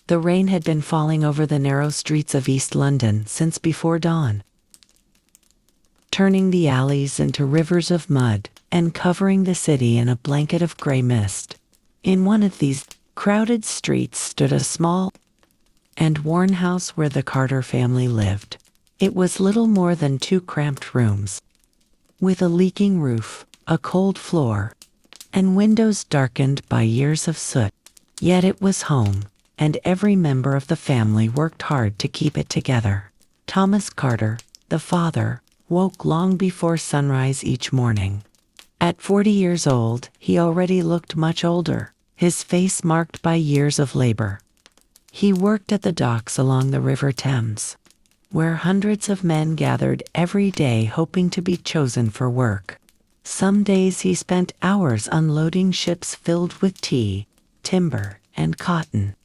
The rain had been falling over the narrow streets of East London since before dawn, turning the alleys into rivers of mud and covering the city in a blanket of gray mist. In one of these crowded streets stood a small and worn house where the Carter family lived. It was little more than 2 cramped rooms, with a leaking roof, a cold floor, and windows darkened by years of soot. Yet it was home, and every member of the family worked hard to keep it together. Thomas Carter, the father, woke long before sunrise each morning. At 40 years old, he already looked much older, his face marked by years of labor. He worked at the docks along the River Thames, where hundreds of men gathered every day hoping to be chosen for work. Some days he spent hours unloading ships filled with tea, timber, and cotton.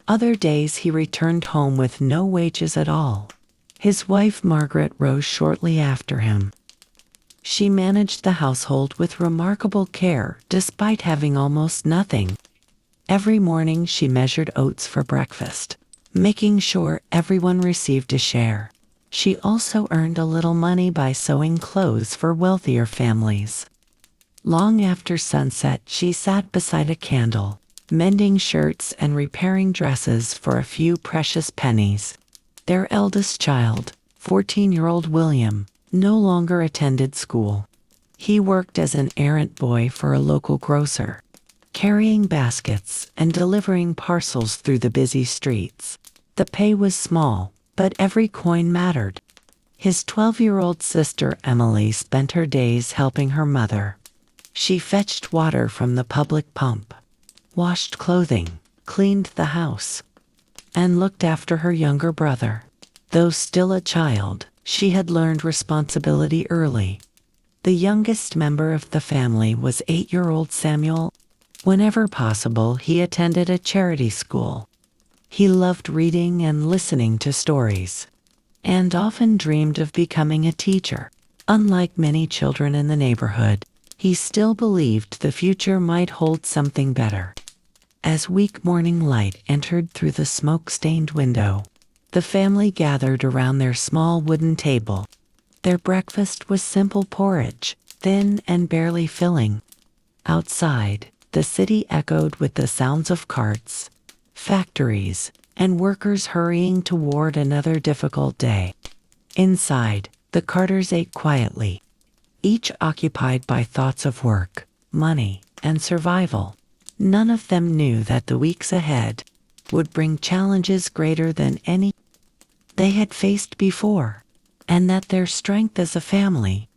Other days he returned home with no wages at all. His wife Margaret rose shortly after him. She managed the household with remarkable care despite having almost nothing. Every morning she measured oats for breakfast, making sure everyone received a share. She also earned a little money by sewing clothes for wealthier families. Long after sunset, she sat beside a candle, mending shirts and repairing dresses for a few precious pennies. Their eldest child, 14-year-old William, no longer attended school. He worked as an errand boy for a local grocer, carrying baskets and delivering parcels through the busy streets. The pay was small, but every coin mattered. His 12-year-old sister Emily spent her days helping her mother. She fetched water from the public pump, washed clothing, cleaned the house, and looked after her younger brother. Though still a child, she had learned responsibility early. The youngest member of the family was 8-year-old Samuel. Whenever possible, he attended a charity school. He loved reading and listening to stories, and often dreamed of becoming a teacher. Unlike many children in the neighborhood, he still believed the future might hold something better. As weak morning light entered through the smoke-stained window, the family gathered around their small wooden table. Their breakfast was simple porridge, thin and barely filling. Outside, the city echoed with the sounds of carts, factories, and workers hurrying toward another difficult day. Inside, the Carters ate quietly, each occupied by thoughts of work, money, and survival. None of them knew that the weeks ahead would bring challenges greater than any they had faced before, and that their strength as a family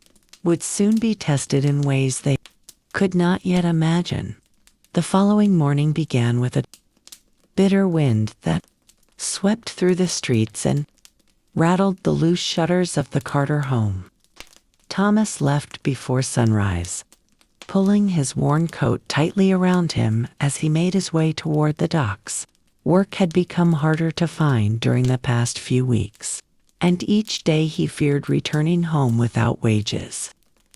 would soon be tested in ways they could not yet imagine. The following morning began with a bitter wind that swept through the streets and rattled the loose shutters of the Carter home. Thomas left before sunrise, pulling his worn coat tightly around him as he made his way toward the docks. Work had become harder to find during the past few weeks, and each day he feared returning home without wages.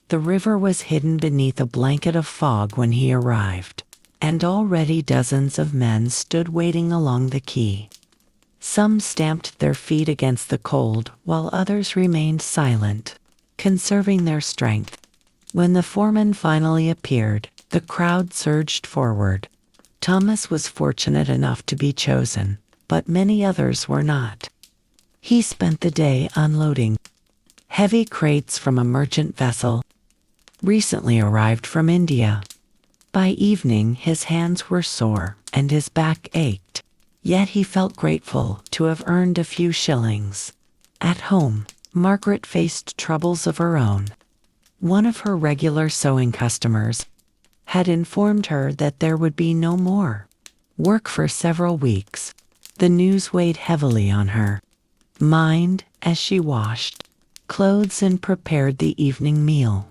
The river was hidden beneath a blanket of fog when he arrived, and already dozens of men stood waiting along the quay. Some stamped their feet against the cold, while others remained silent, conserving their strength. When the foreman finally appeared, the crowd surged forward. Thomas was fortunate enough to be chosen, but many others were not. He spent the day unloading heavy crates from a merchant vessel recently arrived from India. By evening, his hands were sore and his back ached, yet he felt grateful to have earned a few shillings. At home, Margaret faced troubles of her own. One of her regular sewing customers had informed her that there would be no more work for several weeks. The news weighed heavily on her mind as she washed clothes and prepared the evening meal.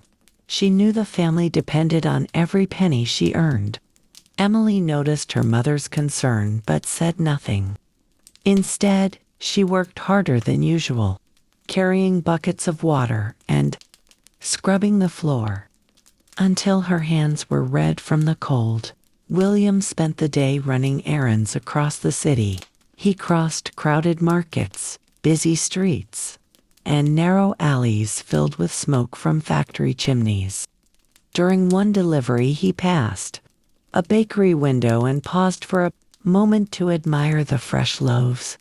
She knew the family depended on every penny she earned. Emily noticed her mother's concern but said nothing. Instead, she worked harder than usual, carrying buckets of water and scrubbing the floor until her hands were red from the cold. William spent the day running errands across the city, He crossed crowded markets, busy streets, and narrow alleys filled with smoke from factory chimneys. During one delivery he passed a bakery window and paused for a moment to admire the fresh loaves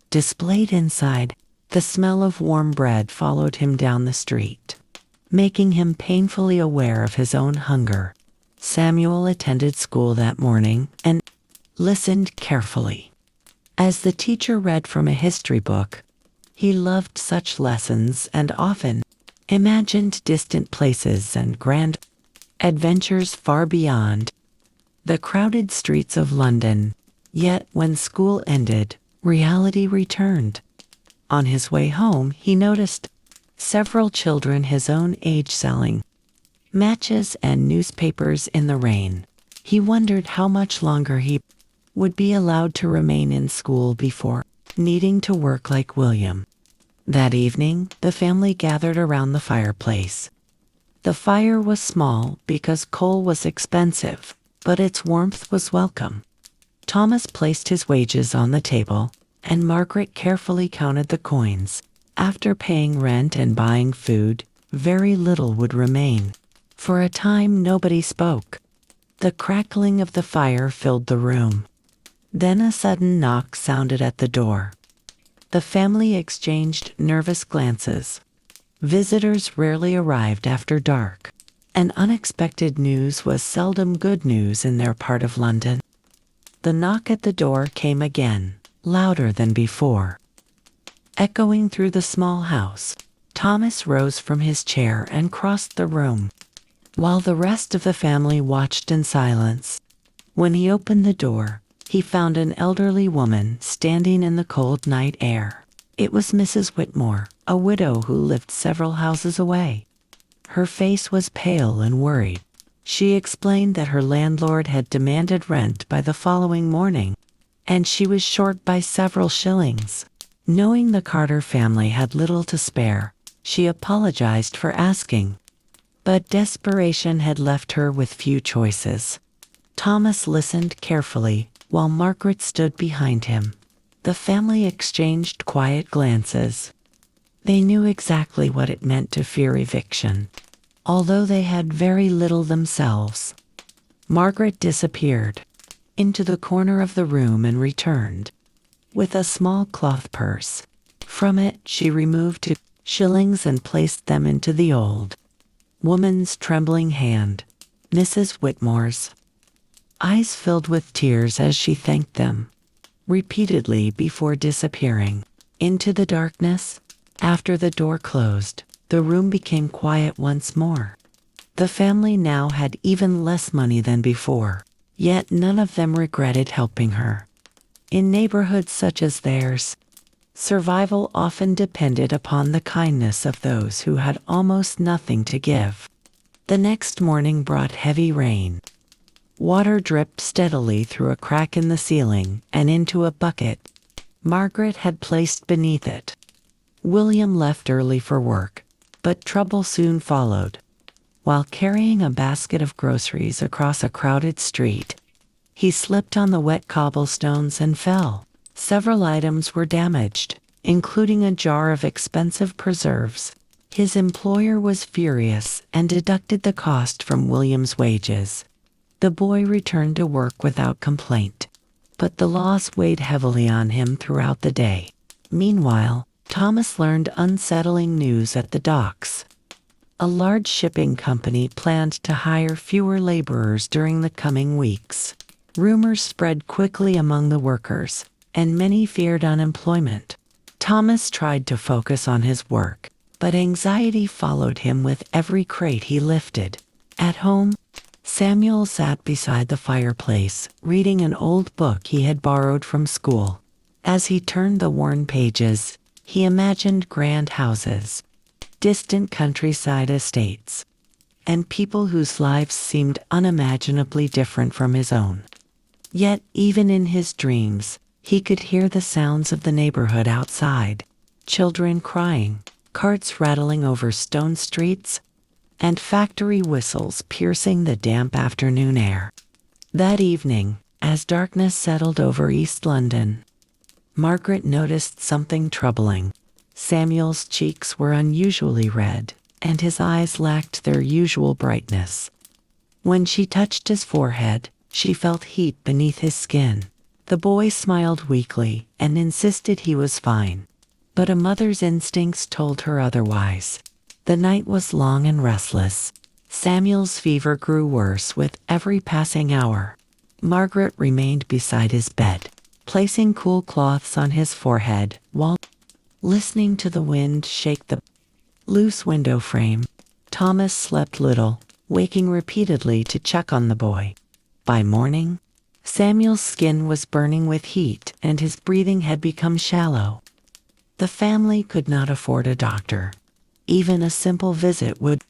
displayed inside. The smell of warm bread followed him down the street, making him painfully aware of his own hunger. Samuel attended school that morning and listened carefully. As the teacher read from a history book, he loved such lessons and often imagined distant places and grand adventures far beyond the crowded streets of London. Yet when school ended, reality returned. On his way home, he noticed several children his own age selling matches and newspapers in the rain. He wondered how much longer he would be allowed to remain in school before needing to work like William. That evening, the family gathered around the fireplace. The fire was small because coal was expensive, but its warmth was welcome. Thomas placed his wages on the table, and Margaret carefully counted the coins. After paying rent and buying food, very little would remain. For a time nobody spoke. The crackling of the fire filled the room. Then a sudden knock sounded at the door. The family exchanged nervous glances. Visitors rarely arrived after dark, and unexpected news was seldom good news in their part of London. The knock at the door came again, louder than before. Echoing through the small house, Thomas rose from his chair and crossed the room, while the rest of the family watched in silence. When he opened the door, he found an elderly woman standing in the cold night air. It was Mrs. Whitmore, a widow who lived several houses away. Her face was pale and worried. She explained that her landlord had demanded rent by the following morning, and she was short by several shillings. Knowing the Carter family had little to spare, she apologized for asking, but desperation had left her with few choices. Thomas listened carefully while Margaret stood behind him. The family exchanged quiet glances. They knew exactly what it meant to fear eviction, although they had very little themselves. Margaret disappeared into the corner of the room and returned with a small cloth purse. From it, she removed 2 shillings and placed them into the old woman's trembling hand. Mrs. Whitmore's eyes filled with tears as she thanked them repeatedly before disappearing into the darkness. After the door closed, the room became quiet once more. The family now had even less money than before, yet none of them regretted helping her. In neighborhoods such as theirs, survival often depended upon the kindness of those who had almost nothing to give. The next morning brought heavy rain. Water dripped steadily through a crack in the ceiling and into a bucket Margaret had placed beneath it. William left early for work, but trouble soon followed. While carrying a basket of groceries across a crowded street, he slipped on the wet cobblestones and fell. Several items were damaged, including a jar of expensive preserves. His employer was furious and deducted the cost from William's wages. The boy returned to work without complaint, but the loss weighed heavily on him throughout the day. Meanwhile, Thomas learned unsettling news at the docks. A large shipping company planned to hire fewer laborers during the coming weeks. Rumors spread quickly among the workers, and many feared unemployment. Thomas tried to focus on his work, but anxiety followed him with every crate he lifted. At home, Samuel sat beside the fireplace, reading an old book he had borrowed from school. As he turned the worn pages, he imagined grand houses, distant countryside estates, and people whose lives seemed unimaginably different from his own. Yet, even in his dreams, he could hear the sounds of the neighborhood outside: children crying, carts rattling over stone streets, and factory whistles piercing the damp afternoon air. That evening, as darkness settled over East London, Margaret noticed something troubling. Samuel's cheeks were unusually red, and his eyes lacked their usual brightness. When she touched his forehead, she felt heat beneath his skin. The boy smiled weakly and insisted he was fine. But a mother's instincts told her otherwise. The night was long and restless. Samuel's fever grew worse with every passing hour. Margaret remained beside his bed, placing cool cloths on his forehead while listening to the wind shake the loose window frame. Thomas slept little, waking repeatedly to check on the boy. By morning, Samuel's skin was burning with heat and his breathing had become shallow. The family could not afford a doctor. Even a simple visit would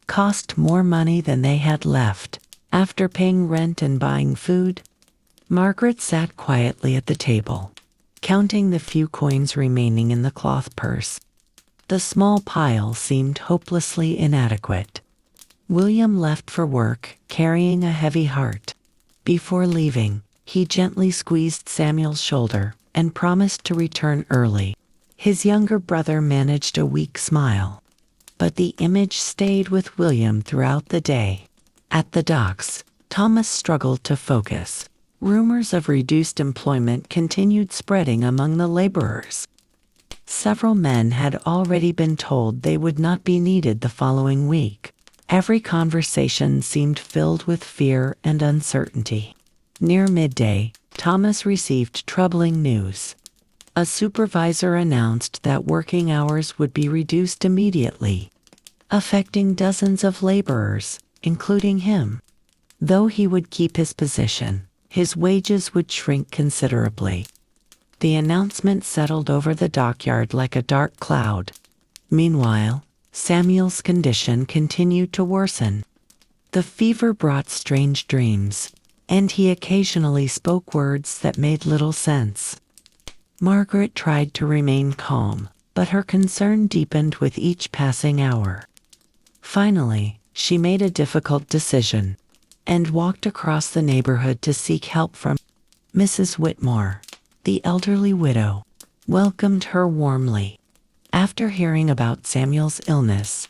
cost more money than they had left. After paying rent and buying food, Margaret sat quietly at the table, counting the few coins remaining in the cloth purse. The small pile seemed hopelessly inadequate. William left for work, carrying a heavy heart. Before leaving, he gently squeezed Samuel's shoulder and promised to return early. His younger brother managed a weak smile, but the image stayed with William throughout the day. At the docks, Thomas struggled to focus. Rumors of reduced employment continued spreading among the laborers. Several men had already been told they would not be needed the following week. Every conversation seemed filled with fear and uncertainty. Near midday, Thomas received troubling news. A supervisor announced that working hours would be reduced immediately, affecting dozens of laborers, including him. Though he would keep his position, his wages would shrink considerably. The announcement settled over the dockyard like a dark cloud. Meanwhile, Samuel's condition continued to worsen. The fever brought strange dreams, and he occasionally spoke words that made little sense. Margaret tried to remain calm, but her concern deepened with each passing hour. Finally, she made a difficult decision and walked across the neighborhood to seek help from Mrs. Whitmore. The elderly widow welcomed her warmly. After hearing about Samuel's illness,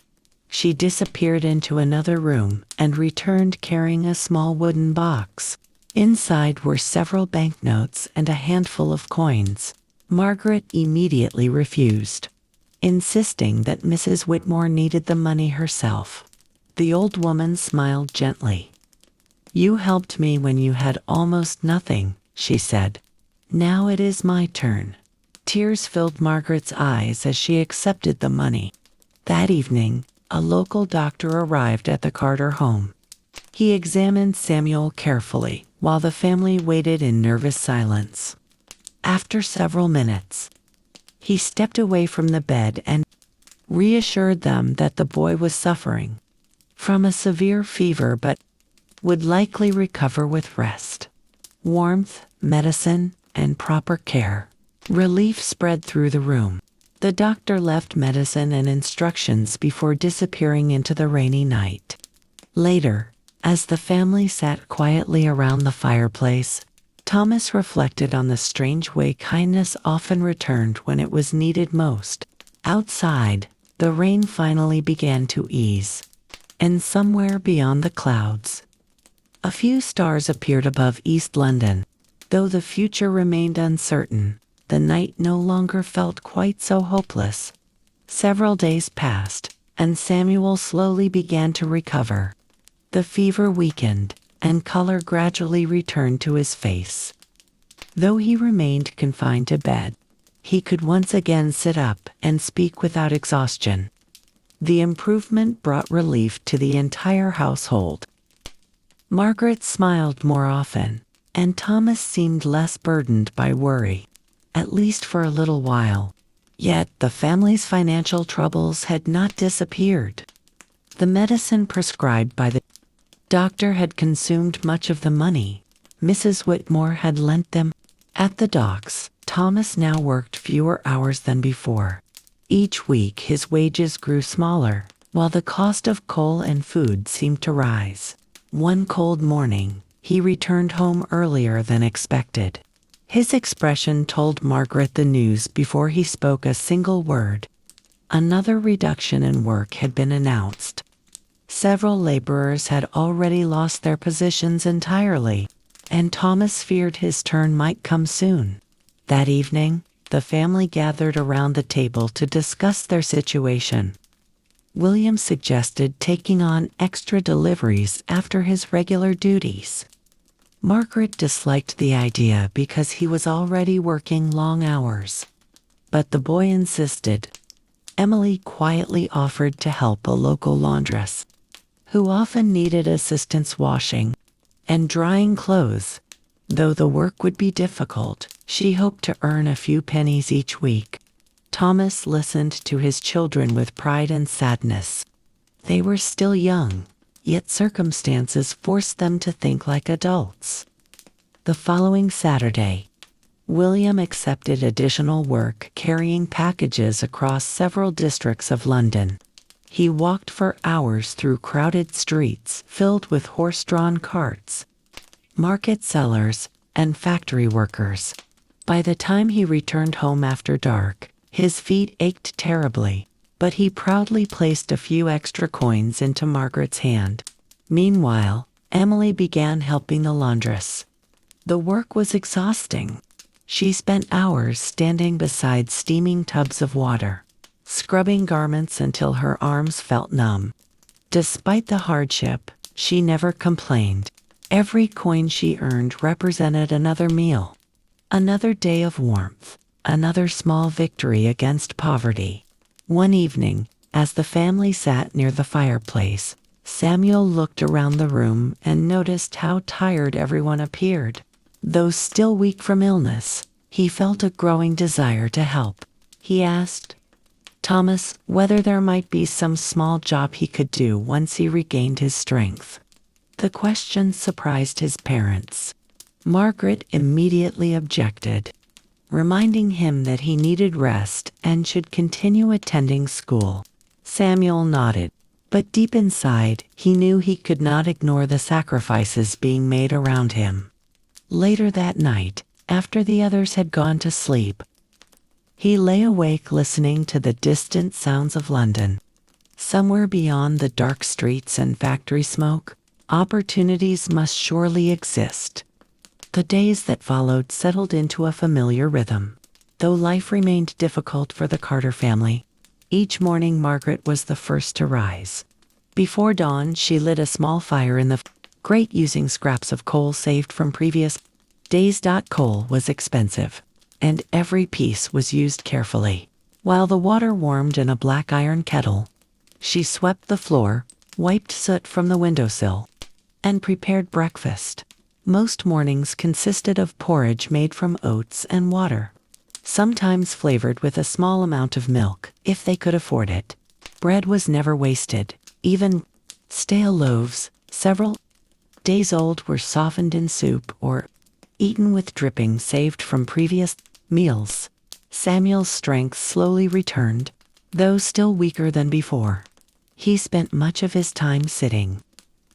she disappeared into another room and returned carrying a small wooden box. Inside were several banknotes and a handful of coins. Margaret immediately refused, insisting that Mrs. Whitmore needed the money herself. The old woman smiled gently. "You helped me when you had almost nothing," she said. "Now it is my turn." Tears filled Margaret's eyes as she accepted the money. That evening, a local doctor arrived at the Carter home. He examined Samuel carefully, while the family waited in nervous silence. After several minutes, he stepped away from the bed and reassured them that the boy was suffering from a severe fever but would likely recover with rest, warmth, medicine, and proper care. Relief spread through the room. The doctor left medicine and instructions before disappearing into the rainy night. Later, as the family sat quietly around the fireplace, Thomas reflected on the strange way kindness often returned when it was needed most. Outside, the rain finally began to ease, and somewhere beyond the clouds, a few stars appeared above East London. Though the future remained uncertain, the night no longer felt quite so hopeless. Several days passed, and Samuel slowly began to recover. The fever weakened, and color gradually returned to his face. Though he remained confined to bed, he could once again sit up and speak without exhaustion. The improvement brought relief to the entire household. Margaret smiled more often, and Thomas seemed less burdened by worry, at least for a little while. Yet the family's financial troubles had not disappeared. The medicine prescribed by the doctor had consumed much of the money Mrs. Whitmore had lent them. At the docks, Thomas now worked fewer hours than before. Each week his wages grew smaller, while the cost of coal and food seemed to rise. One cold morning, he returned home earlier than expected. His expression told Margaret the news before he spoke a single word. Another reduction in work had been announced. Several laborers had already lost their positions entirely, and Thomas feared his turn might come soon. That evening, the family gathered around the table to discuss their situation. William suggested taking on extra deliveries after his regular duties. Margaret disliked the idea because he was already working long hours. But the boy insisted. Emily quietly offered to help a local laundress, who often needed assistance washing and drying clothes. Though the work would be difficult, she hoped to earn a few pennies each week. Thomas listened to his children with pride and sadness. They were still young, yet circumstances forced them to think like adults. The following Saturday, William accepted additional work carrying packages across several districts of London. He walked for hours through crowded streets filled with horse-drawn carts, market sellers, and factory workers. By the time he returned home after dark, his feet ached terribly, but he proudly placed a few extra coins into Margaret's hand. Meanwhile, Emily began helping the laundress. The work was exhausting. She spent hours standing beside steaming tubs of water, scrubbing garments until her arms felt numb. Despite the hardship, she never complained. Every coin she earned represented another meal, another day of warmth, another small victory against poverty. One evening, as the family sat near the fireplace, Samuel looked around the room and noticed how tired everyone appeared. Though still weak from illness, he felt a growing desire to help. He asked Thomas whether there might be some small job he could do once he regained his strength. The question surprised his parents. Margaret immediately objected, reminding him that he needed rest and should continue attending school. Samuel nodded, but deep inside, he knew he could not ignore the sacrifices being made around him. Later that night, after the others had gone to sleep, he lay awake listening to the distant sounds of London. Somewhere beyond the dark streets and factory smoke, opportunities must surely exist. The days that followed settled into a familiar rhythm. Though life remained difficult for the Carter family, each morning Margaret was the first to rise. Before dawn, she lit a small fire in the grate using scraps of coal saved from previous days. Coal was expensive, and every piece was used carefully. While the water warmed in a black iron kettle, she swept the floor, wiped soot from the windowsill, and prepared breakfast. Most mornings consisted of porridge made from oats and water, sometimes flavored with a small amount of milk, if they could afford it. Bread was never wasted. Even stale loaves, several days old, were softened in soup or eaten with drippings saved from previous meals. Samuel's strength slowly returned, though still weaker than before. He spent much of his time sitting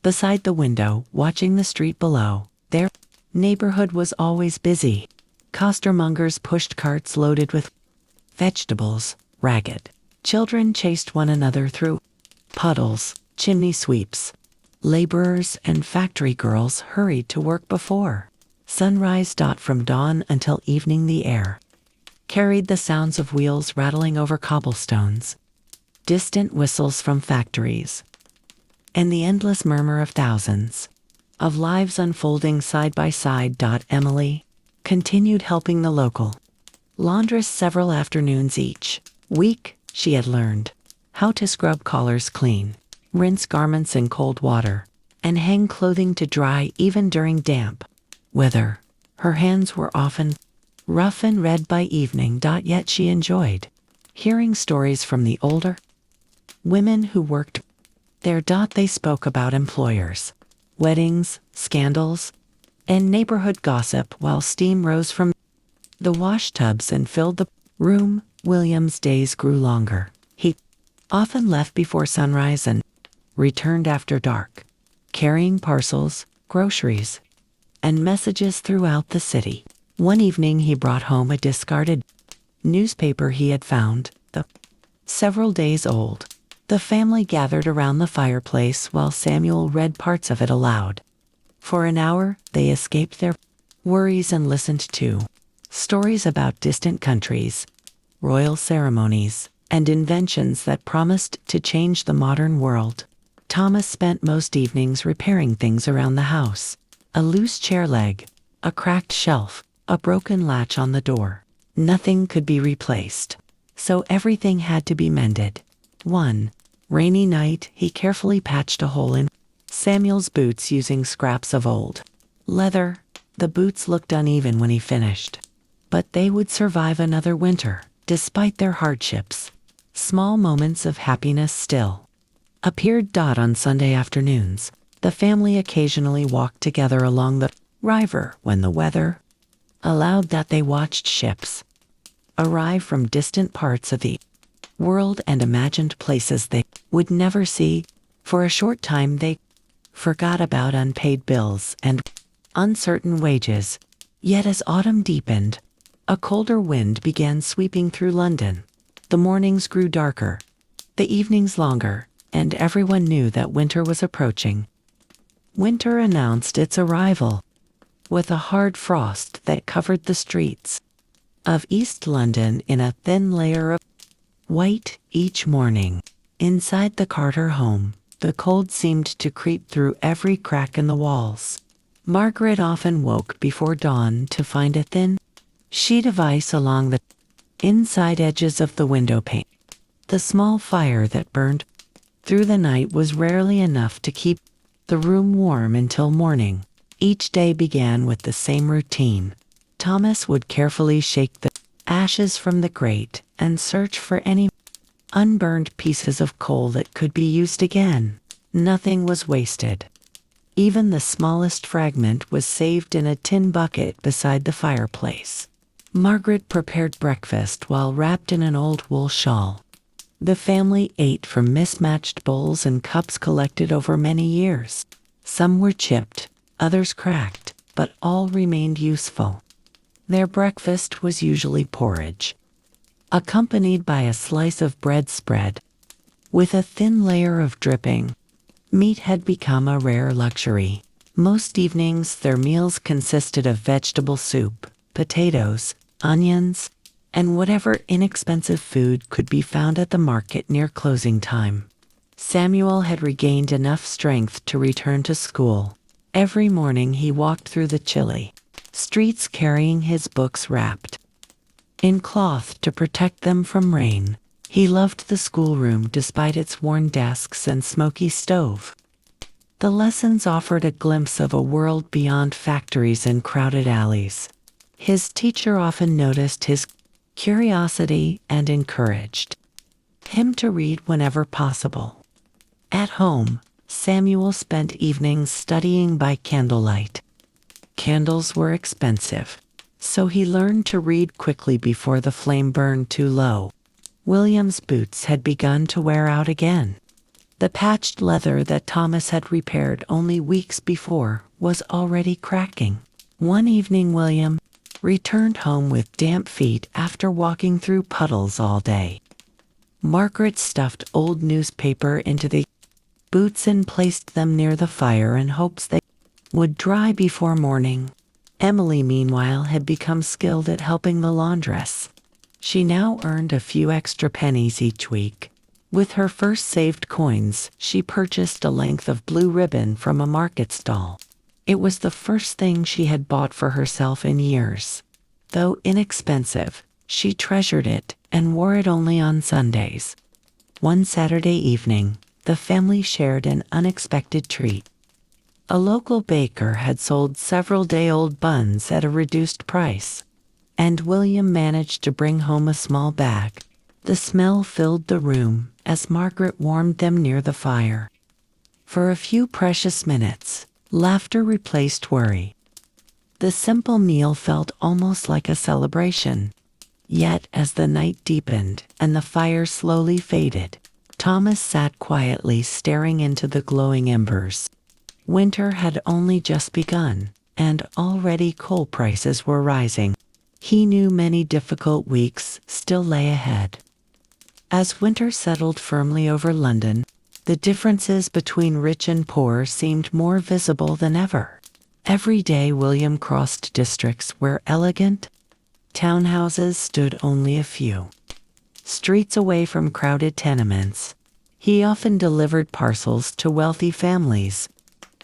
beside the window, watching the street below. Their neighborhood was always busy. Costermongers pushed carts loaded with vegetables. Ragged children chased one another through puddles. Chimney sweeps, laborers, and factory girls hurried to work before sunrise. From dawn until evening, the air carried the sounds of wheels rattling over cobblestones, distant whistles from factories, and the endless murmur of thousands of lives unfolding side by side. Emily continued helping the local laundress several afternoons each week. She had learned how to scrub collars clean, rinse garments in cold water, and hang clothing to dry even during damp weather. Her hands were often rough and red by evening. Yet she enjoyed hearing stories from the older women who worked there. They spoke about employers, weddings, scandals, and neighborhood gossip while steam rose from the wash tubs and filled the room. William's days grew longer. He often left before sunrise and returned after dark, carrying parcels, groceries, and messages throughout the city. One evening he brought home a discarded newspaper he had found, several days old. The family gathered around the fireplace while Samuel read parts of it aloud. For an hour, they escaped their worries and listened to stories about distant countries, royal ceremonies, and inventions that promised to change the modern world. Thomas spent most evenings repairing things around the house. A loose chair leg, a cracked shelf, a broken latch on the door. Nothing could be replaced, so everything had to be mended. One rainy night, he carefully patched a hole in Samuel's boots using scraps of old leather. The boots looked uneven when he finished, but they would survive another winter, despite their hardships. Small moments of happiness still appeared. On Sunday afternoons, the family occasionally walked together along the river when the weather allowed. That they watched ships arrive from distant parts of the world and imagined places they would never see. For a short time they forgot about unpaid bills and uncertain wages. Yet as autumn deepened, a colder wind began sweeping through London. The mornings grew darker, the evenings longer, and everyone knew that winter was approaching. Winter announced its arrival with a hard frost that covered the streets of East London in a thin layer of white. Each morning, inside the Carter home, the cold seemed to creep through every crack in the walls. Margaret often woke before dawn to find a thin sheet of ice along the inside edges of the window pane. The small fire that burned through the night was rarely enough to keep the room warm until morning. Each day began with the same routine. Thomas would carefully shake the ashes from the grate and search for any unburned pieces of coal that could be used again. Nothing was wasted. Even the smallest fragment was saved in a tin bucket beside the fireplace. Margaret prepared breakfast while wrapped in an old wool shawl. The family ate from mismatched bowls and cups collected over many years. Some were chipped, others cracked, but all remained useful. Their breakfast was usually porridge, accompanied by a slice of bread spread with a thin layer of dripping. Meat had become a rare luxury. Most evenings their meals consisted of vegetable soup, potatoes, onions, and whatever inexpensive food could be found at the market near closing time. Samuel had regained enough strength to return to school. Every morning he walked through the chilly streets carrying his books wrapped in cloth to protect them from rain. He loved the schoolroom despite its worn desks and smoky stove. The lessons offered a glimpse of a world beyond factories and crowded alleys. His teacher often noticed his curiosity and encouraged him to read whenever possible. At home, Samuel spent evenings studying by candlelight. Candles were expensive, so he learned to read quickly before the flame burned too low. William's boots had begun to wear out again. The patched leather that Thomas had repaired only weeks before was already cracking. One evening William returned home with damp feet after walking through puddles all day. Margaret stuffed old newspaper into the boots and placed them near the fire in hopes they would dry before morning. Emily, meanwhile, had become skilled at helping the laundress. She now earned a few extra pennies each week. With her first saved coins, she purchased a length of blue ribbon from a market stall. It was the first thing she had bought for herself in years. Though inexpensive, she treasured it and wore it only on Sundays. One Saturday evening, the family shared an unexpected treat. A local baker had sold several day-old buns at a reduced price, and William managed to bring home a small bag. The smell filled the room as Margaret warmed them near the fire. For a few precious minutes, laughter replaced worry. The simple meal felt almost like a celebration. Yet as the night deepened and the fire slowly faded, Thomas sat quietly staring into the glowing embers. Winter had only just begun, and already coal prices were rising. He knew many difficult weeks still lay ahead. As winter settled firmly over London, the differences between rich and poor seemed more visible than ever. Every day William crossed districts where elegant townhouses stood only a few streets away from crowded tenements. He often delivered parcels to wealthy families,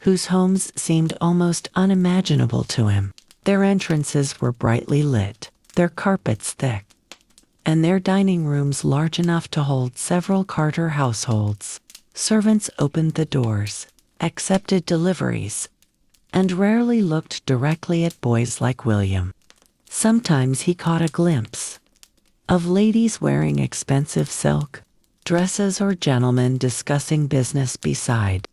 whose homes seemed almost unimaginable to him. Their entrances were brightly lit, their carpets thick, and their dining rooms large enough to hold several Carter households. Servants opened the doors, accepted deliveries, and rarely looked directly at boys like William. Sometimes he caught a glimpse of ladies wearing expensive silk dresses or gentlemen discussing business beside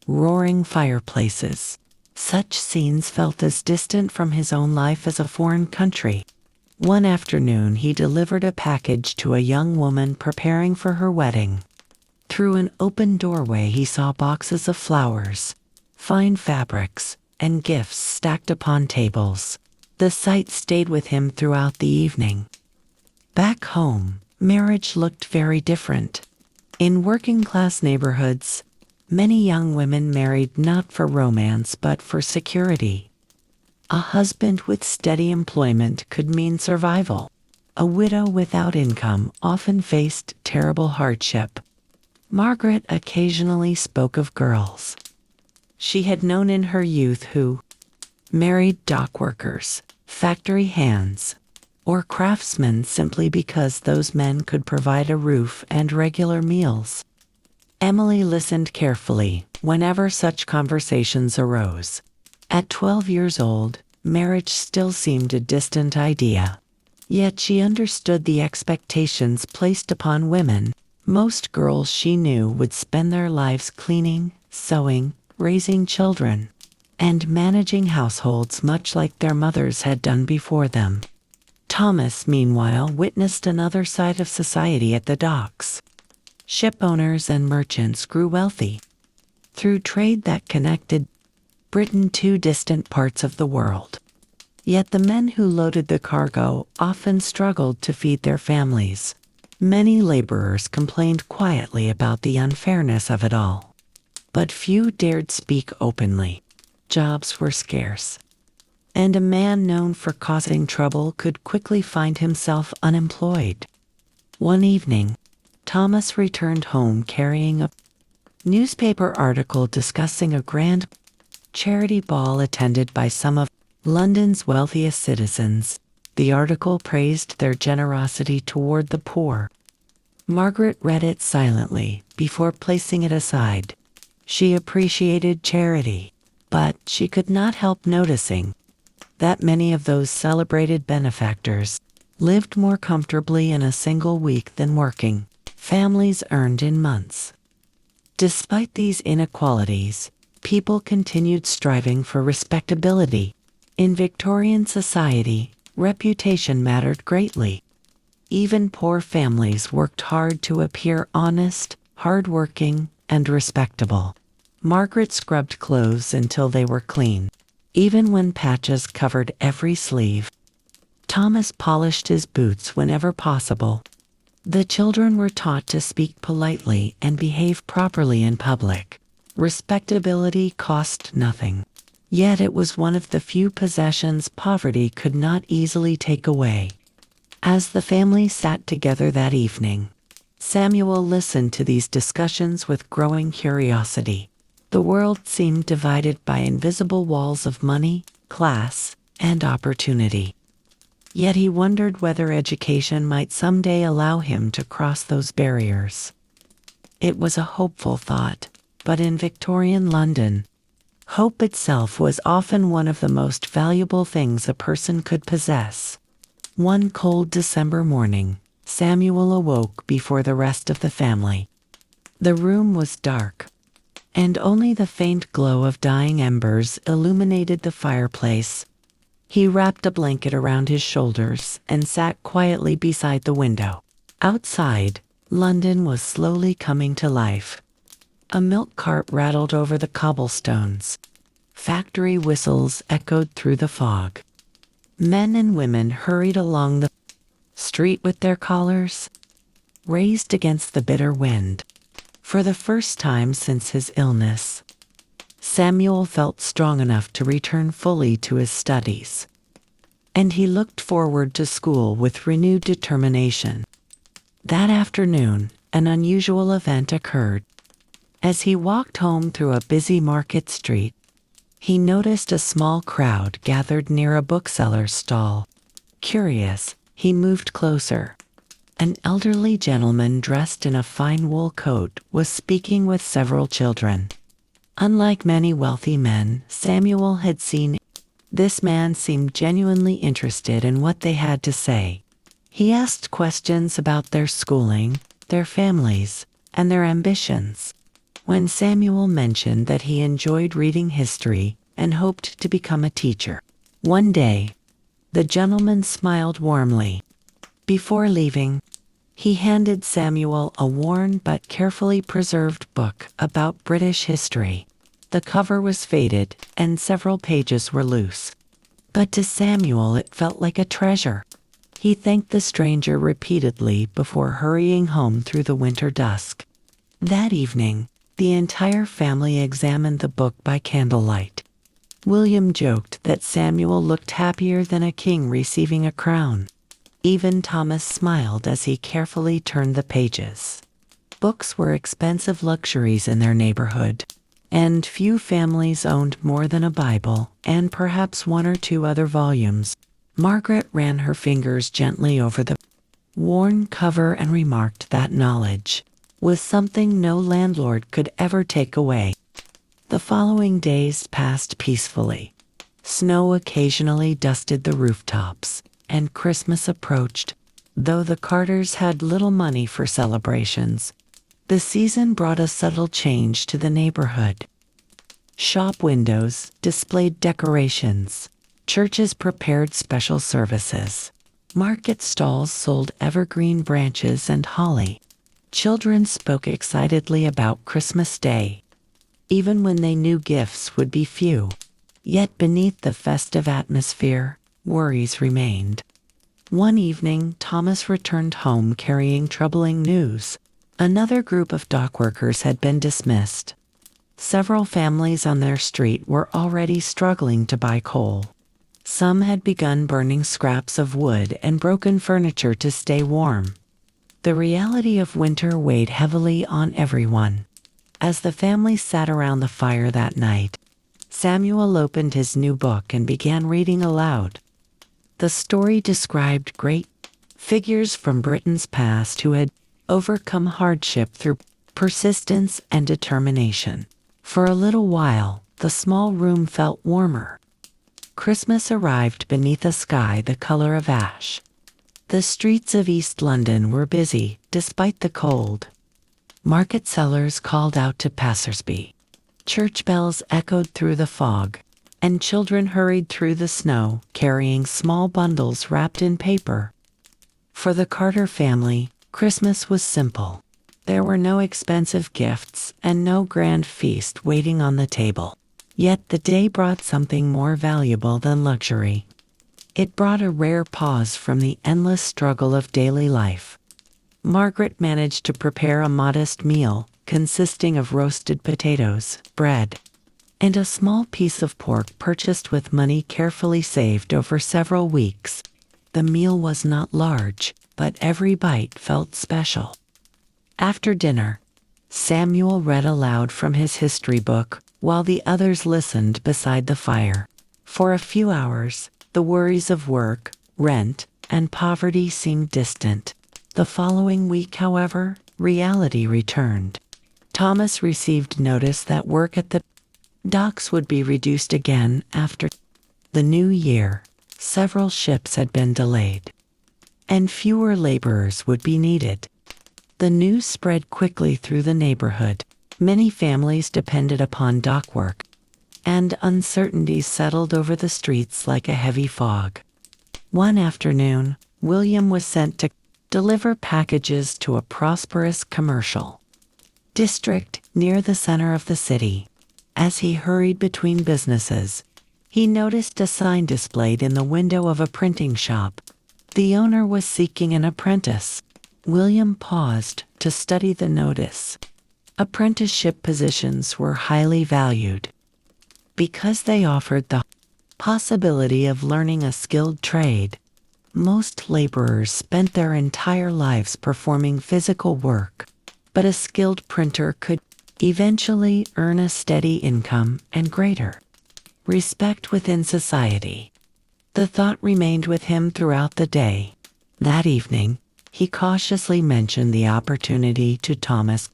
roaring fireplaces. Such scenes felt as distant from his own life as a foreign country. One afternoon he delivered a package to a young woman preparing for her wedding. Through an open doorway he saw boxes of flowers, fine fabrics, and gifts stacked upon tables. The sight stayed with him throughout the evening. Back home, marriage looked very different. In working-class neighborhoods, many young women married not for romance but for security. A husband with steady employment could mean survival. A widow without income often faced terrible hardship. Margaret occasionally spoke of girls she had known in her youth who married dock workers, factory hands, or craftsmen simply because those men could provide a roof and regular meals. Emily listened carefully whenever such conversations arose. At 12 years old, marriage still seemed a distant idea. Yet she understood the expectations placed upon women. Most girls she knew would spend their lives cleaning, sewing, raising children, and managing households much like their mothers had done before them. Thomas, meanwhile, witnessed another side of society at the docks. Ship owners and merchants grew wealthy through trade that connected Britain to distant parts of the world. Yet the men who loaded the cargo often struggled to feed their families. Many laborers complained quietly about the unfairness of it all, but few dared speak openly. Jobs were scarce, and a man known for causing trouble could quickly find himself unemployed. One evening, Thomas returned home carrying a newspaper article discussing a grand charity ball attended by some of London's wealthiest citizens. The article praised their generosity toward the poor. Margaret read it silently before placing it aside. She appreciated charity, but she could not help noticing that many of those celebrated benefactors lived more comfortably in a single week than working families earned in months. Despite these inequalities, people continued striving for respectability. In Victorian society, reputation mattered greatly. Even poor families worked hard to appear honest, hardworking, and respectable. Margaret scrubbed clothes until they were clean, even when patches covered every sleeve. Thomas polished his boots whenever possible. The children were taught to speak politely and behave properly in public. Respectability cost nothing. Yet it was one of the few possessions poverty could not easily take away. As the family sat together that evening, Samuel listened to these discussions with growing curiosity. The world seemed divided by invisible walls of money, class, and opportunity. Yet he wondered whether education might someday allow him to cross those barriers. It was a hopeful thought, but in Victorian London, hope itself was often one of the most valuable things a person could possess. One cold December morning, Samuel awoke before the rest of the family. The room was dark, and only the faint glow of dying embers illuminated the fireplace. He wrapped a blanket around his shoulders and sat quietly beside the window. Outside, London was slowly coming to life. A milk cart rattled over the cobblestones, Factory whistles echoed through the fog. Men and women hurried along the street with their collars raised against the bitter wind. For the first time since his illness, Samuel felt strong enough to return fully to his studies, and he looked forward to school with renewed determination. That afternoon, an unusual event occurred. As he walked home through a busy market street, he noticed a small crowd gathered near a bookseller's stall. Curious, he moved closer. An elderly gentleman dressed in a fine wool coat was speaking with several children. Unlike many wealthy men Samuel had seen, this man seemed genuinely interested in what they had to say. He asked questions about their schooling, their families, and their ambitions. When Samuel mentioned that he enjoyed reading history and hoped to become a teacher, one day, the gentleman smiled warmly. Before leaving, he handed Samuel a worn but carefully preserved book about British history. The cover was faded, and several pages were loose. But to Samuel it felt like a treasure. He thanked the stranger repeatedly before hurrying home through the winter dusk. That evening, the entire family examined the book by candlelight. William joked that Samuel looked happier than a king receiving a crown. Even Thomas smiled as he carefully turned the pages. Books were expensive luxuries in their neighborhood, and few families owned more than a Bible and perhaps one or two other volumes. Margaret ran her fingers gently over the worn cover and remarked that knowledge was something no landlord could ever take away. The following days passed peacefully. Snow occasionally dusted the rooftops, and Christmas approached. Though the Carters had little money for celebrations, the season brought a subtle change to the neighborhood. Shop windows displayed decorations. Churches prepared special services. Market stalls sold evergreen branches and holly. Children spoke excitedly about Christmas Day, even when they knew gifts would be few. Yet beneath the festive atmosphere, worries remained. One evening, Thomas returned home carrying troubling news. Another group of dock workers had been dismissed. Several families on their street were already struggling to buy coal. Some had begun burning scraps of wood and broken furniture to stay warm. The reality of winter weighed heavily on everyone. As the family sat around the fire that night, Samuel opened his new book and began reading aloud. The story described great figures from Britain's past who had overcome hardship through persistence and determination. For a little while, the small room felt warmer. Christmas arrived beneath a sky the color of ash. The streets of East London were busy, despite the cold. Market sellers called out to passersby. Church bells echoed through the fog, and children hurried through the snow, carrying small bundles wrapped in paper. For the Carter family, Christmas was simple. There were no expensive gifts and no grand feast waiting on the table. Yet the day brought something more valuable than luxury. It brought a rare pause from the endless struggle of daily life. Margaret managed to prepare a modest meal consisting of roasted potatoes, bread, and a small piece of pork purchased with money carefully saved over several weeks. The meal was not large, but every bite felt special. After dinner, Samuel read aloud from his history book while the others listened beside the fire. For a few hours, the worries of work, rent, and poverty seemed distant. The following week, however, reality returned. Thomas received notice that work at the docks would be reduced again after the new year. Several ships had been delayed, and fewer laborers would be needed. The news spread quickly through the neighborhood. Many families depended upon dock work, and uncertainty settled over the streets like a heavy fog. One afternoon, William was sent to deliver packages to a prosperous commercial district near the center of the city. As he hurried between businesses, he noticed a sign displayed in the window of a printing shop. The owner was seeking an apprentice. William paused to study the notice. Apprenticeship positions were highly valued because they offered the possibility of learning a skilled trade. Most laborers spent their entire lives performing physical work, but a skilled printer could eventually earn a steady income and greater respect within society. The thought remained with him throughout the day. That evening, he cautiously mentioned the opportunity to Thomas.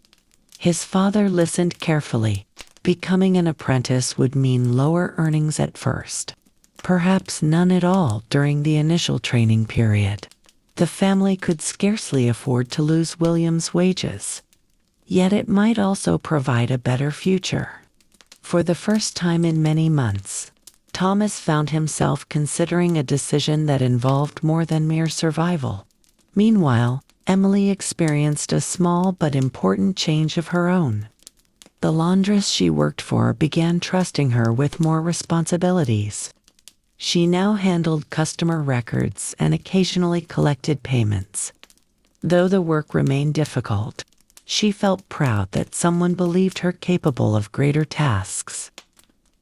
His father listened carefully. Becoming an apprentice would mean lower earnings at first, perhaps none at all during the initial training period. The family could scarcely afford to lose William's wages. Yet it might also provide a better future. For the first time in many months, Thomas found himself considering a decision that involved more than mere survival. Meanwhile, Emily experienced a small but important change of her own. The laundress she worked for began trusting her with more responsibilities. She now handled customer records and occasionally collected payments. Though the work remained difficult, she felt proud that someone believed her capable of greater tasks.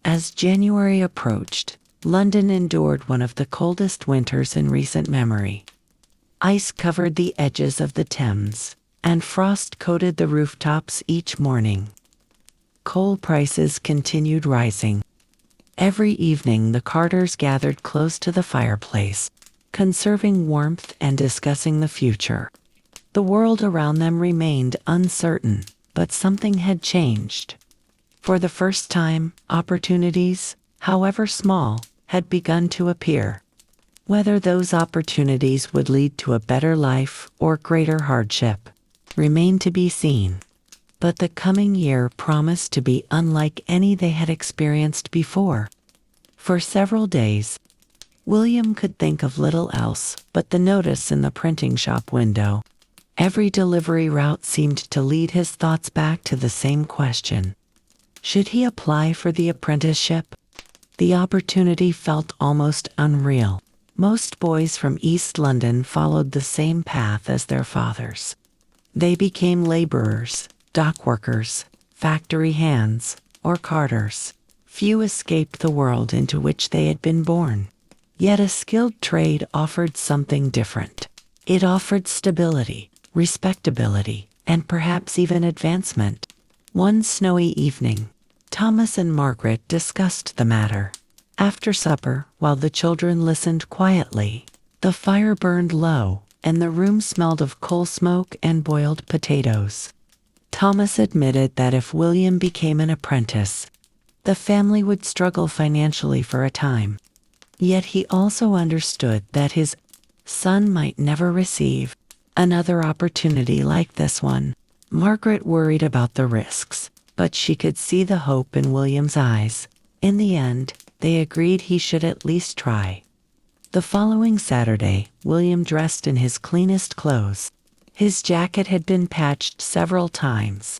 As January approached, London endured one of the coldest winters in recent memory. Ice covered the edges of the Thames, and frost coated the rooftops each morning. Coal prices continued rising. Every evening the Carters gathered close to the fireplace, conserving warmth and discussing the future. The world around them remained uncertain, but something had changed. For the first time, opportunities, however small, had begun to appear. Whether those opportunities would lead to a better life or greater hardship remained to be seen. But the coming year promised to be unlike any they had experienced before. For several days, William could think of little else but the notice in the printing shop window. Every delivery route seemed to lead his thoughts back to the same question. Should he apply for the apprenticeship? The opportunity felt almost unreal. Most boys from East London followed the same path as their fathers. They became laborers, dock workers, factory hands, or carters. Few escaped the world into which they had been born. Yet a skilled trade offered something different. It offered stability, respectability, and perhaps even advancement. One snowy evening, Thomas and Margaret discussed the matter. After supper, while the children listened quietly, the fire burned low, and the room smelled of coal smoke and boiled potatoes. Thomas admitted that if William became an apprentice, the family would struggle financially for a time. Yet he also understood that his son might never receive another opportunity like this one. Margaret worried about the risks, but she could see the hope in William's eyes. In the end, they agreed he should at least try. The following Saturday, William dressed in his cleanest clothes. His jacket had been patched several times,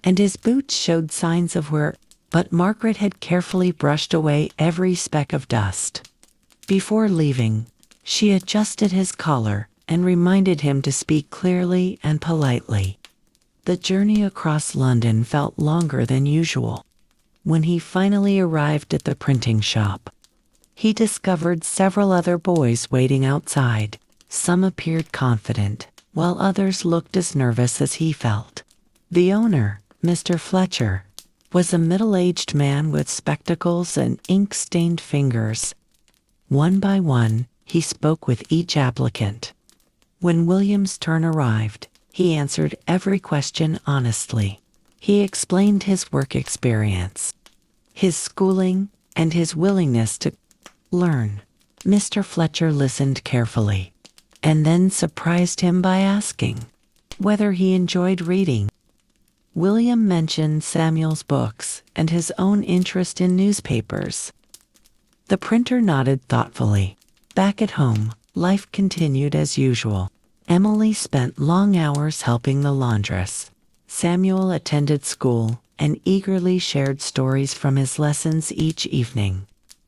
and his boots showed signs of wear, but Margaret had carefully brushed away every speck of dust. Before leaving, she adjusted his collar and reminded him to speak clearly and politely. The journey across London felt longer than usual. When he finally arrived at the printing shop, he discovered several other boys waiting outside. Some appeared confident, while others looked as nervous as he felt. The owner, Mr. Fletcher, was a middle-aged man with spectacles and ink-stained fingers. One by one, he spoke with each applicant. When William's turn arrived, he answered every question honestly. He explained his work experience, his schooling, and his willingness to learn. Mr. Fletcher listened carefully, and then surprised him by asking whether he enjoyed reading. William mentioned Samuel's books and his own interest in newspapers. The printer nodded thoughtfully. Back at home, life continued as usual. Emily spent long hours helping the laundress. Samuel attended school, and eagerly shared stories from his lessons each evening.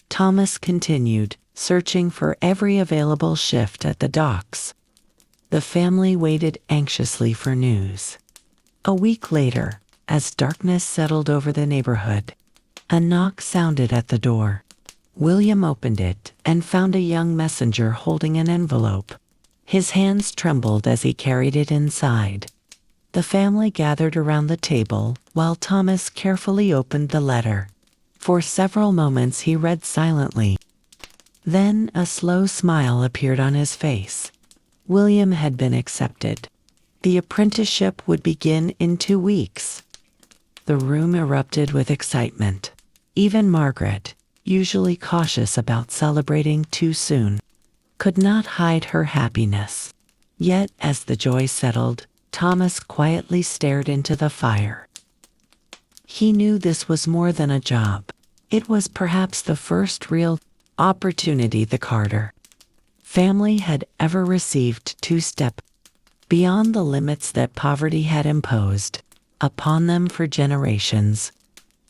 Thomas continued, searching for every available shift at the docks. The family waited anxiously for news. A week later, as darkness settled over the neighborhood, a knock sounded at the door. William opened it and found a young messenger holding an envelope. His hands trembled as he carried it inside. The family gathered around the table while Thomas carefully opened the letter. For several moments he read silently. Then a slow smile appeared on his face. William had been accepted. The apprenticeship would begin in 2 weeks. The room erupted with excitement. Even Margaret, usually cautious about celebrating too soon, could not hide her happiness. Yet, as the joy settled, Thomas quietly stared into the fire. He knew this was more than a job. It was perhaps the first real opportunity the Carter family had ever received to step beyond the limits that poverty had imposed upon them for generations.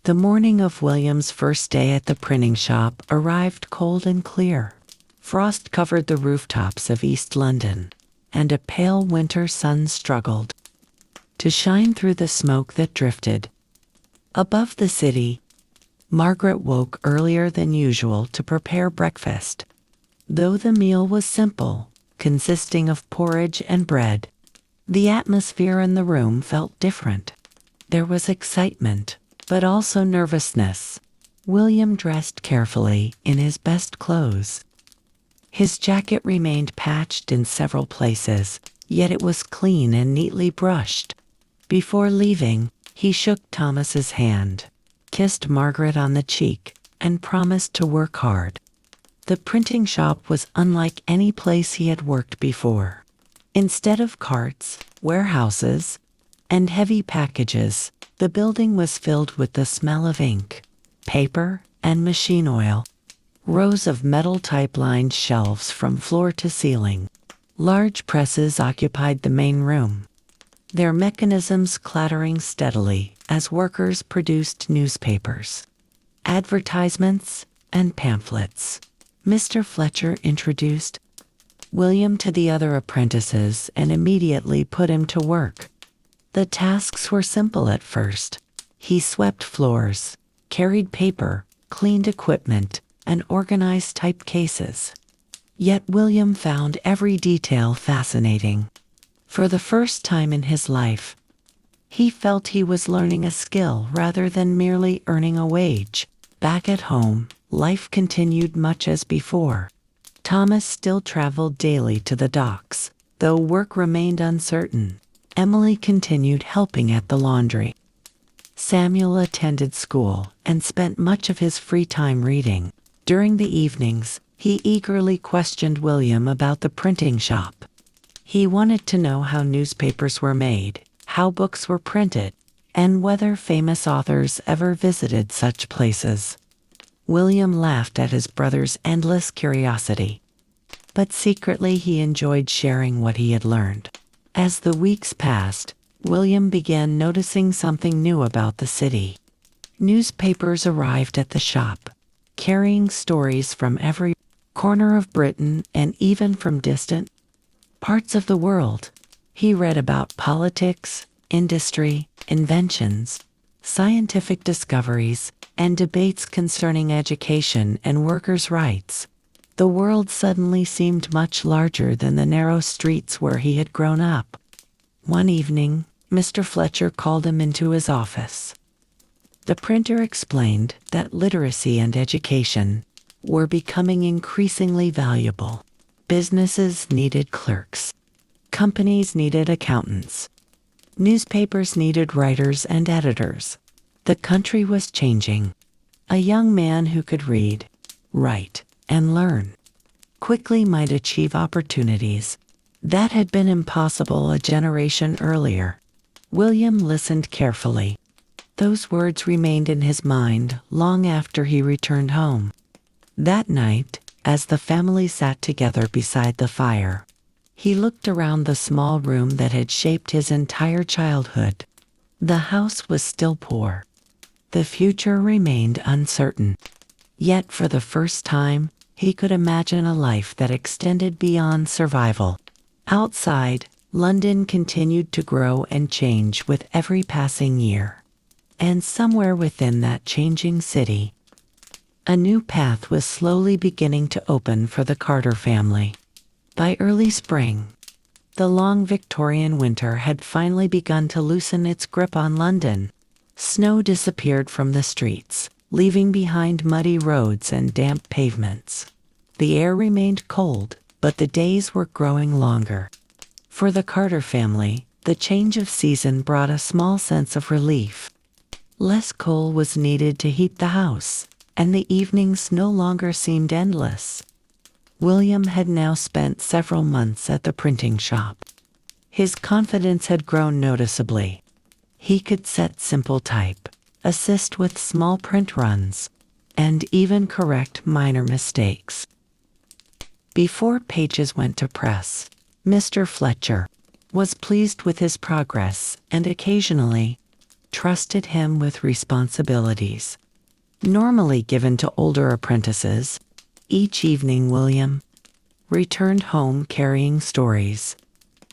The morning of William's first day at the printing shop arrived cold and clear. Frost covered the rooftops of East London, and a pale winter sun struggled to shine through the smoke that drifted above the city. Margaret woke earlier than usual to prepare breakfast. Though the meal was simple, consisting of porridge and bread, the atmosphere in the room felt different. There was excitement, but also nervousness. William dressed carefully in his best clothes. His jacket remained patched in several places, yet it was clean and neatly brushed. Before leaving, he shook Thomas's hand, kissed Margaret on the cheek, and promised to work hard. The printing shop was unlike any place he had worked before. Instead of carts, warehouses, and heavy packages, the building was filled with the smell of ink, paper, and machine oil. Rows of metal type-lined shelves from floor to ceiling. Large presses occupied the main room, their mechanisms clattering steadily as workers produced newspapers, advertisements, and pamphlets. Mr. Fletcher introduced William to the other apprentices and immediately put him to work. The tasks were simple at first. He swept floors, carried paper, cleaned equipment, and organized type cases. Yet William found every detail fascinating. For the first time in his life, he felt he was learning a skill rather than merely earning a wage. Back at home, life continued much as before. Thomas still traveled daily to the docks, though work remained uncertain. Emily continued helping at the laundry. Samuel attended school and spent much of his free time reading. During the evenings, he eagerly questioned William about the printing shop. He wanted to know how newspapers were made, how books were printed, and whether famous authors ever visited such places. William laughed at his brother's endless curiosity, but secretly he enjoyed sharing what he had learned. As the weeks passed, William began noticing something new about the city. Newspapers arrived at the shop, carrying stories from every corner of Britain and even from distant parts of the world. He read about politics, industry, inventions, scientific discoveries, and debates concerning education and workers' rights. The world suddenly seemed much larger than the narrow streets where he had grown up. One evening, Mr. Fletcher called him into his office. The printer explained that literacy and education were becoming increasingly valuable. Businesses needed clerks. Companies needed accountants. Newspapers needed writers and editors. The country was changing. A young man who could read, write, and learn quickly might achieve opportunities that had been impossible a generation earlier. William listened carefully. Those words remained in his mind long after he returned home. That night, as the family sat together beside the fire, he looked around the small room that had shaped his entire childhood. The house was still poor, The future remained uncertain. Yet for the first time, he could imagine a life that extended beyond survival. Outside, London continued to grow and change with every passing year. And somewhere within that changing city, a new path was slowly beginning to open for the Carter family. By early spring, the long Victorian winter had finally begun to loosen its grip on London. Snow disappeared from the streets, leaving behind muddy roads and damp pavements. The air remained cold, but the days were growing longer. For the Carter family, the change of season brought a small sense of relief. Less coal was needed to heat the house, and the evenings no longer seemed endless. William had now spent several months at the printing shop. His confidence had grown noticeably. He could set simple type, assist with small print runs, and even correct minor mistakes. Before pages went to press, Mr. Fletcher was pleased with his progress and occasionally trusted him with responsibilities normally given to older apprentices. Each evening William returned home carrying stories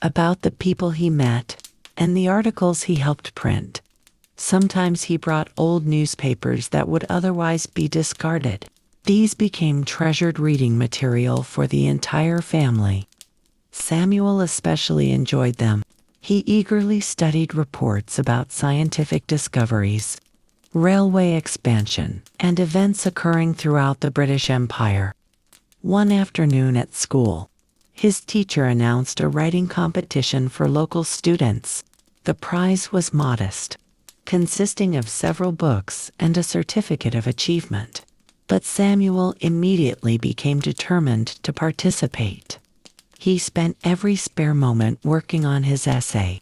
about the people he met and the articles he helped print. Sometimes he brought old newspapers that would otherwise be discarded. These became treasured reading material for the entire family. Samuel especially enjoyed them. He eagerly studied reports about scientific discoveries, railway expansion, and events occurring throughout the British Empire. One afternoon at school, his teacher announced a writing competition for local students. The prize was modest, consisting of several books and a certificate of achievement. But Samuel immediately became determined to participate. He spent every spare moment working on his essay.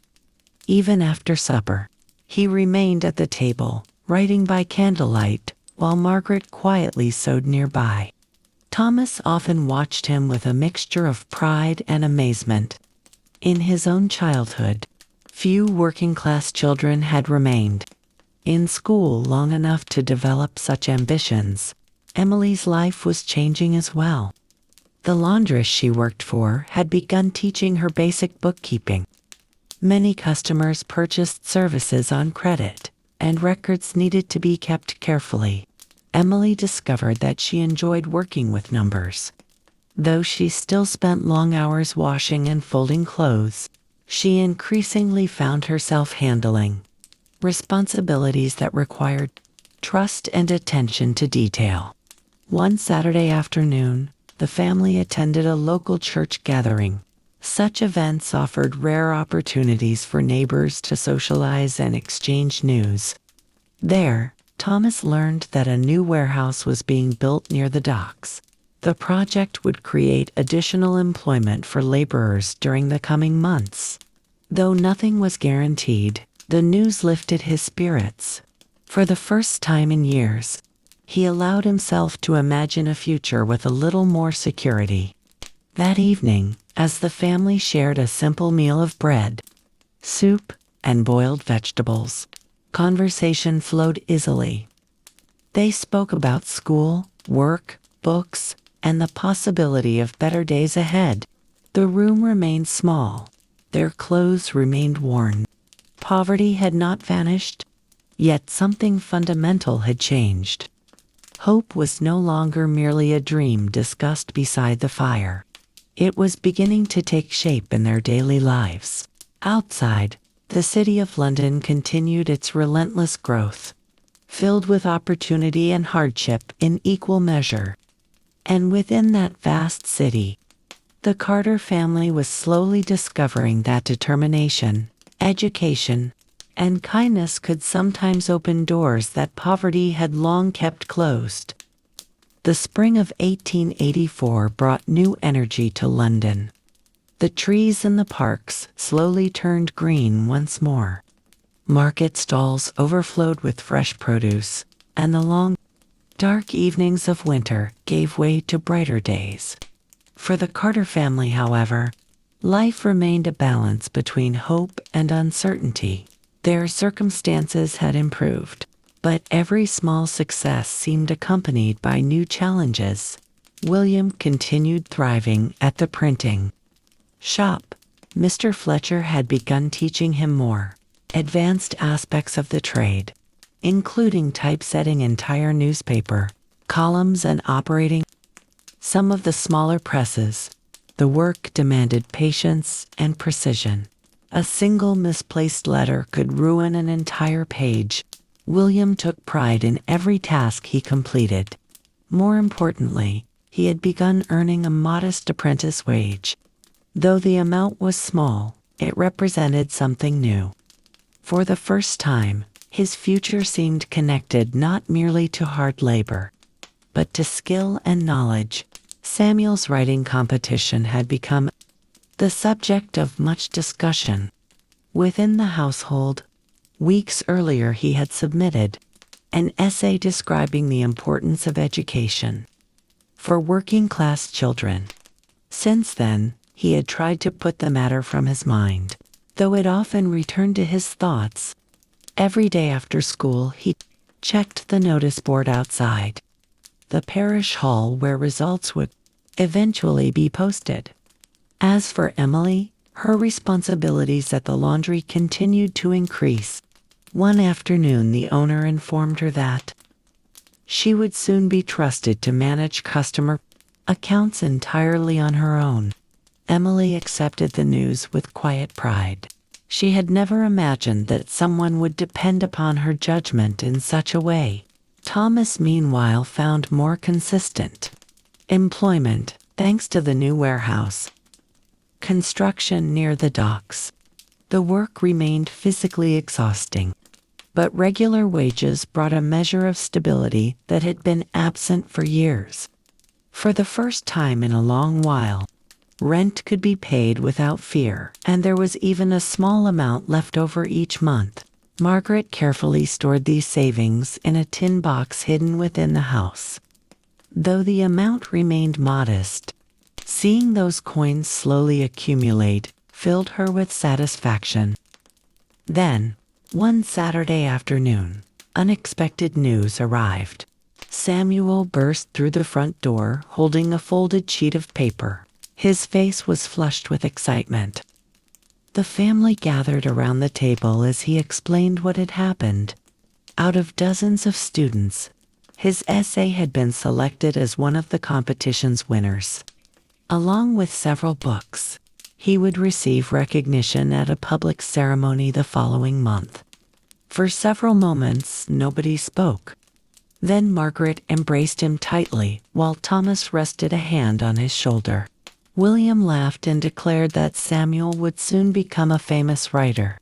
Even after supper, he remained at the table, writing by candlelight, while Margaret quietly sewed nearby. Thomas often watched him with a mixture of pride and amazement. In his own childhood, few working-class children had remained in school long enough to develop such ambitions. Emily's life was changing as well. The laundress she worked for had begun teaching her basic bookkeeping. Many customers purchased services on credit, and records needed to be kept carefully. Emily discovered that she enjoyed working with numbers. Though she still spent long hours washing and folding clothes, she increasingly found herself handling responsibilities that required trust and attention to detail. One Saturday afternoon, the family attended a local church gathering. Such events offered rare opportunities for neighbors to socialize and exchange news. There, Thomas learned that a new warehouse was being built near the docks. The project would create additional employment for laborers during the coming months. Though nothing was guaranteed, the news lifted his spirits. For the first time in years, he allowed himself to imagine a future with a little more security. That evening, as the family shared a simple meal of bread, soup, and boiled vegetables, conversation flowed easily. They spoke about school, work, books, and the possibility of better days ahead. The room remained small. Their clothes remained worn. Poverty had not vanished, yet something fundamental had changed. Hope was no longer merely a dream discussed beside the fire. It was beginning to take shape in their daily lives. Outside, the city of London continued its relentless growth, filled with opportunity and hardship in equal measure. And within that vast city, the Carter family was slowly discovering that determination, education, and kindness could sometimes open doors that poverty had long kept closed. The spring of 1884 brought new energy to London. The trees in the parks slowly turned green once more. Market stalls overflowed with fresh produce, and the long, dark evenings of winter gave way to brighter days. For the Carter family, however, life remained a balance between hope and uncertainty. Their circumstances had improved, But every small success seemed accompanied by new challenges. William continued thriving at the printing shop. Mr. Fletcher had begun teaching him more advanced aspects of the trade, including typesetting entire newspaper columns and operating some of the smaller presses. The work demanded patience and precision. A single misplaced letter could ruin an entire page. William took pride in every task he completed. More importantly, he had begun earning a modest apprentice wage. Though the amount was small, it represented something new. For the first time, his future seemed connected not merely to hard labor, but to skill and knowledge. Samuel's writing competition had become the subject of much discussion within the household. Weeks earlier he had submitted an essay describing the importance of education for working-class children. Since then, he had tried to put the matter from his mind, though it often returned to his thoughts. Every day after school he checked the notice board outside the parish hall where results would eventually be posted. As for Emily, her responsibilities at the laundry continued to increase. One afternoon the owner informed her that she would soon be trusted to manage customer accounts entirely on her own. Emily accepted the news with quiet pride. She had never imagined that someone would depend upon her judgment in such a way. Thomas, meanwhile, found more consistent employment thanks to the new warehouse construction near the docks. The work remained physically exhausting, but regular wages brought a measure of stability that had been absent for years. For the first time in a long while, rent could be paid without fear, and there was even a small amount left over each month. Margaret carefully stored these savings in a tin box hidden within the house. Though the amount remained modest, seeing those coins slowly accumulate filled her with satisfaction. Then, one Saturday afternoon, unexpected news arrived. Samuel burst through the front door holding a folded sheet of paper. His face was flushed with excitement. The family gathered around the table as he explained what had happened. Out of dozens of students, his essay had been selected as one of the competition's winners. Along with several books, he would receive recognition at a public ceremony the following month. For several moments, nobody spoke. Then Margaret embraced him tightly while Thomas rested a hand on his shoulder. William laughed and declared that Samuel would soon become a famous writer.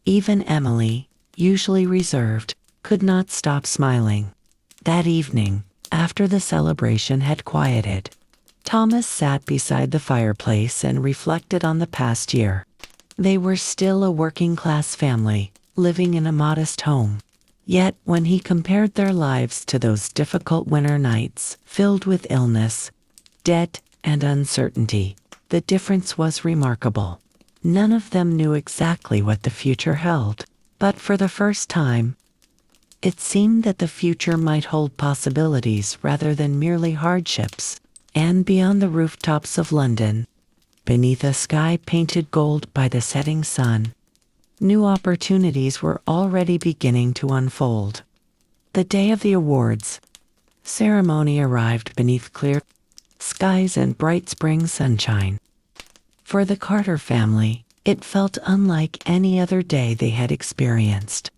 Even Emily, usually reserved, could not stop smiling. That evening, after the celebration had quieted, Thomas sat beside the fireplace and reflected on the past year. They were still a working-class family, living in a modest home. Yet, when he compared their lives to those difficult winter nights, filled with illness, debt, and uncertainty, the difference was remarkable. None of them knew exactly what the future held, but for the first time, it seemed that the future might hold possibilities rather than merely hardships. And beyond the rooftops of London, beneath a sky painted gold by the setting sun, new opportunities were already beginning to unfold. The day of the awards ceremony arrived beneath clear skies and bright spring sunshine. For the Carter family, it felt unlike any other day they had experienced.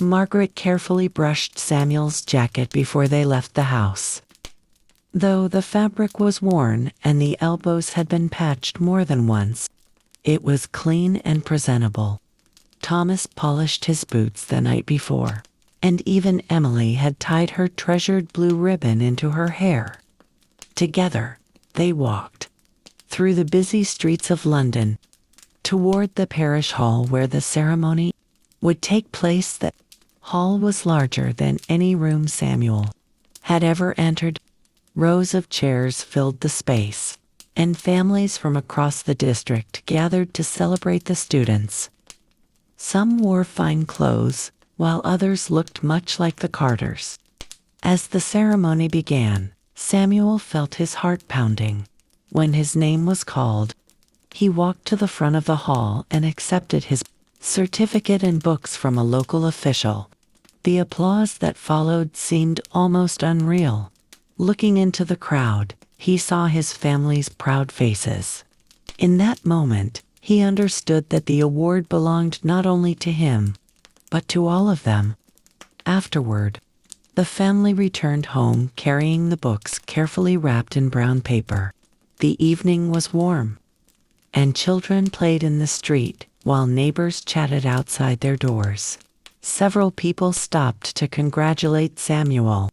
Margaret carefully brushed Samuel's jacket before they left the house. Though the fabric was worn and the elbows had been patched more than once, it was clean and presentable. Thomas polished his boots the night before, and even Emily had tied her treasured blue ribbon into her hair. Together, they walked through the busy streets of London toward the parish hall where the ceremony would take place. The hall was larger than any room Samuel had ever entered. Rows of chairs filled the space, and families from across the district gathered to celebrate the students. Some wore fine clothes, while others looked much like the Carters. As the ceremony began, Samuel felt his heart pounding. When his name was called, he walked to the front of the hall and accepted his certificate and books from a local official. The applause that followed seemed almost unreal. Looking into the crowd, he saw his family's proud faces. In that moment, he understood that the award belonged not only to him, but to all of them. Afterward, the family returned home carrying the books carefully wrapped in brown paper. The evening was warm, and children played in the street while neighbors chatted outside their doors. Several people stopped to congratulate Samuel.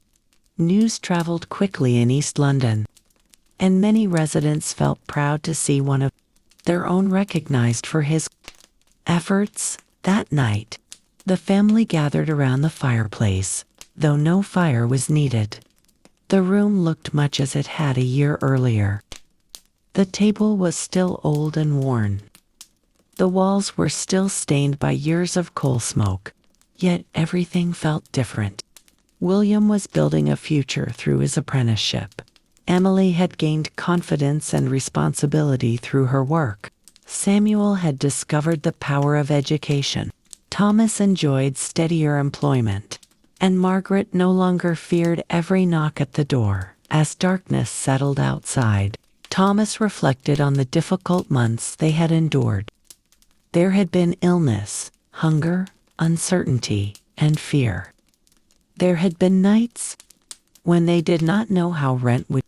News traveled quickly in East London, and many residents felt proud to see one of their own recognized for his efforts. That night, the family gathered around the fireplace, though no fire was needed. The room looked much as it had a year earlier. The table was still old and worn. The walls were still stained by years of coal smoke, yet everything felt different. William was building a future through his apprenticeship. Emily had gained confidence and responsibility through her work. Samuel had discovered the power of education. Thomas enjoyed steadier employment, and Margaret no longer feared every knock at the door. As darkness settled outside, Thomas reflected on the difficult months they had endured. There had been illness, hunger, uncertainty, and fear. There had been nights when they did not know how rent would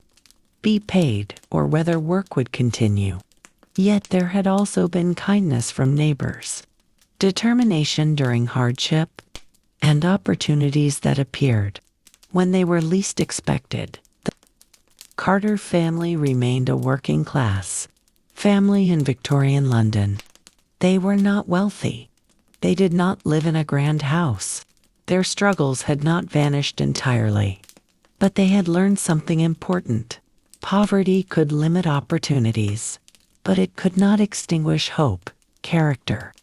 be paid or whether work would continue. Yet there had also been kindness from neighbors, determination during hardship, and opportunities that appeared when they were least expected. The Carter family remained a working class family in Victorian London. They were not wealthy. They did not live in a grand house. Their struggles had not vanished entirely. But they had learned something important. Poverty could limit opportunities, but it could not extinguish hope, character,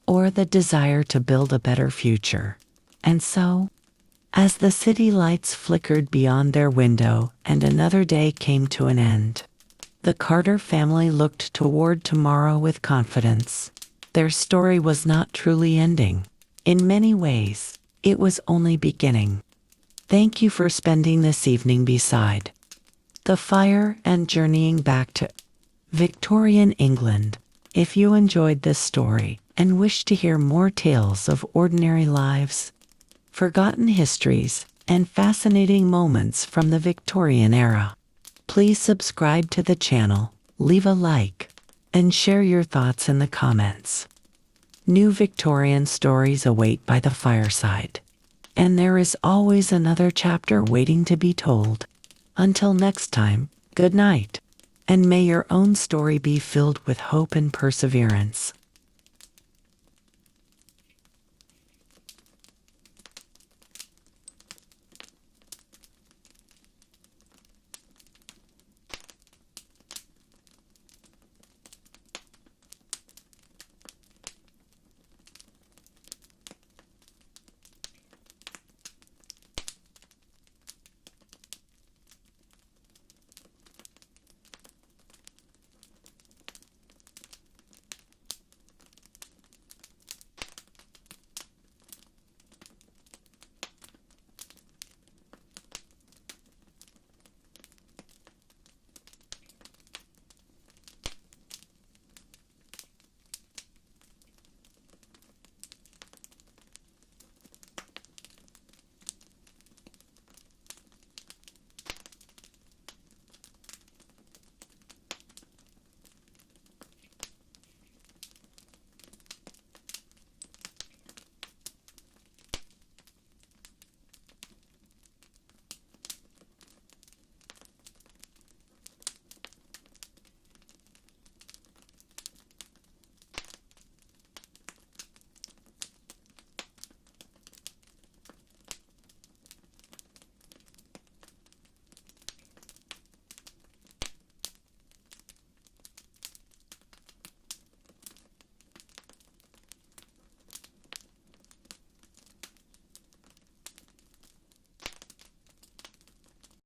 or the desire to build a better future. And so, as the city lights flickered beyond their window and another day came to an end, the Carter family looked toward tomorrow with confidence. Their story was not truly ending. In many ways, it was only beginning. Thank you for spending this evening beside the fire and journeying back to Victorian England. If you enjoyed this story and wish to hear more tales of ordinary lives, forgotten histories, and fascinating moments from the Victorian era, please subscribe to the channel, leave a like, and share your thoughts in the comments. New Victorian stories await by the fireside, and there is always another chapter waiting to be told. Until next time, good night, and may your own story be filled with hope and perseverance.